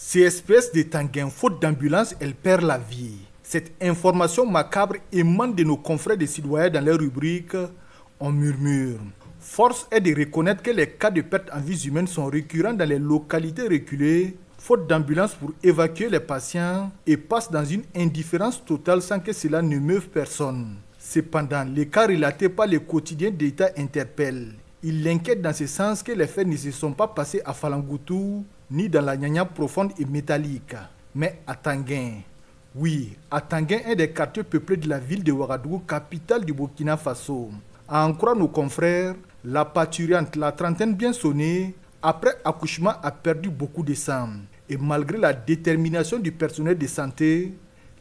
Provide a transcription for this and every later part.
CSPS de Tanguin, faute d'ambulance, elle perd la vie. Cette information macabre émane de nos confrères de citoyens dans leur rubrique « On murmure ». Force est de reconnaître que les cas de perte en vies humaines sont récurrents dans les localités reculées, faute d'ambulance pour évacuer les patients et passent dans une indifférence totale sans que cela ne meuve personne. Cependant, les cas relatés par le quotidien d'État interpellent. Il l'inquiète dans ce sens que les faits ne se sont pas passés à Falangoutou ni dans la Nyanya profonde et métallique, mais à Tanguin. Oui, à Tanguin, un des quartiers peuplés de la ville de Ouagadougou, capitale du Burkina Faso. À en croire nos confrères, la parturiente, la trentaine bien sonnée, après accouchement a perdu beaucoup de sang. Et malgré la détermination du personnel de santé,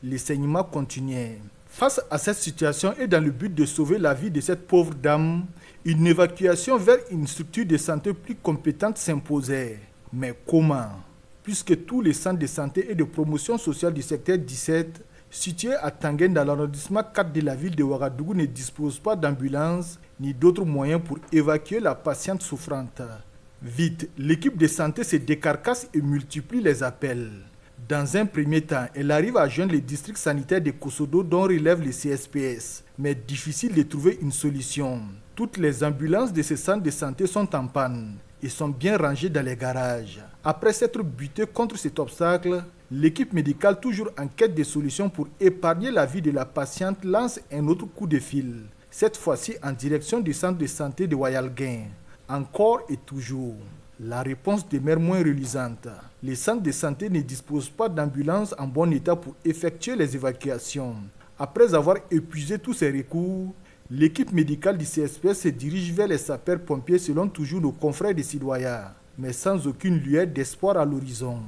les saignements continuaient. Face à cette situation et dans le but de sauver la vie de cette pauvre dame, une évacuation vers une structure de santé plus compétente s'imposait. Mais comment? Puisque tous les centres de santé et de promotion sociale du secteur 17, situés à Tanguin dans l'arrondissement 4 de la ville de Ouagadougou, ne disposent pas d'ambulance ni d'autres moyens pour évacuer la patiente souffrante. Vite, l'équipe de santé se décarcasse et multiplie les appels. Dans un premier temps, elle arrive à joindre le district sanitaire de Kosodo dont relève le CSPS, mais difficile de trouver une solution. Toutes les ambulances de ces centres de santé sont en panne et sont bien rangées dans les garages. Après s'être butée contre cet obstacle, l'équipe médicale, toujours en quête de solutions pour épargner la vie de la patiente, lance un autre coup de fil, cette fois-ci en direction du centre de santé de Wayalguin. Encore et toujours, la réponse demeure moins reluisante. Les centres de santé ne disposent pas d'ambulance en bon état pour effectuer les évacuations. Après avoir épuisé tous ces recours, l'équipe médicale du CSPS se dirige vers les sapeurs-pompiers selon toujours nos confrères des citoyens, mais sans aucune lueur d'espoir à l'horizon.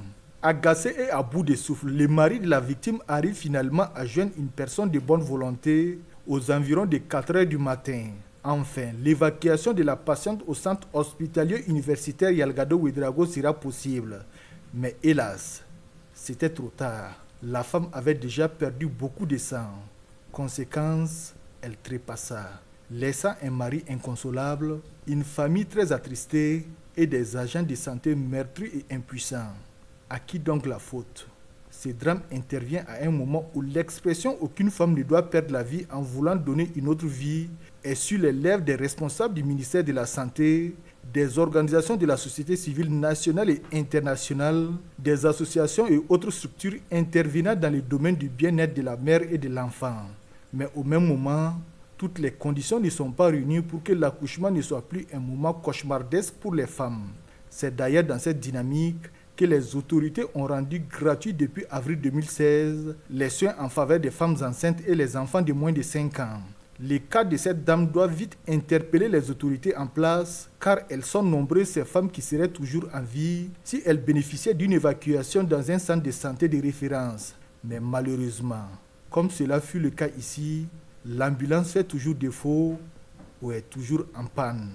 Agacé et à bout de souffle, le mari de la victime arrive finalement à joindre une personne de bonne volonté aux environs de 4 heures du matin. Enfin, l'évacuation de la patiente au centre hospitalier universitaire Yalgado Ouedraogo sera possible. Mais hélas, c'était trop tard. La femme avait déjà perdu beaucoup de sang. Conséquence, elle trépassa, laissant un mari inconsolable, une famille très attristée et des agents de santé meurtris et impuissants. À qui donc la faute? Ce drame intervient à un moment où l'expression « aucune femme ne doit perdre la vie en voulant donner une autre vie » est sur les lèvres des responsables du ministère de la Santé, des organisations de la société civile nationale et internationale, des associations et autres structures intervenant dans le domaine du bien-être de la mère et de l'enfant. Mais au même moment, toutes les conditions ne sont pas réunies pour que l'accouchement ne soit plus un moment cauchemardesque pour les femmes. C'est d'ailleurs dans cette dynamique que les autorités ont rendu gratuits depuis avril 2016 les soins en faveur des femmes enceintes et les enfants de moins de 5 ans. Les cas de cette dame doivent vite interpeller les autorités en place car elles sont nombreuses ces femmes qui seraient toujours en vie si elles bénéficiaient d'une évacuation dans un centre de santé de référence. Mais malheureusement, comme cela fut le cas ici, l'ambulance fait toujours défaut ou est toujours en panne.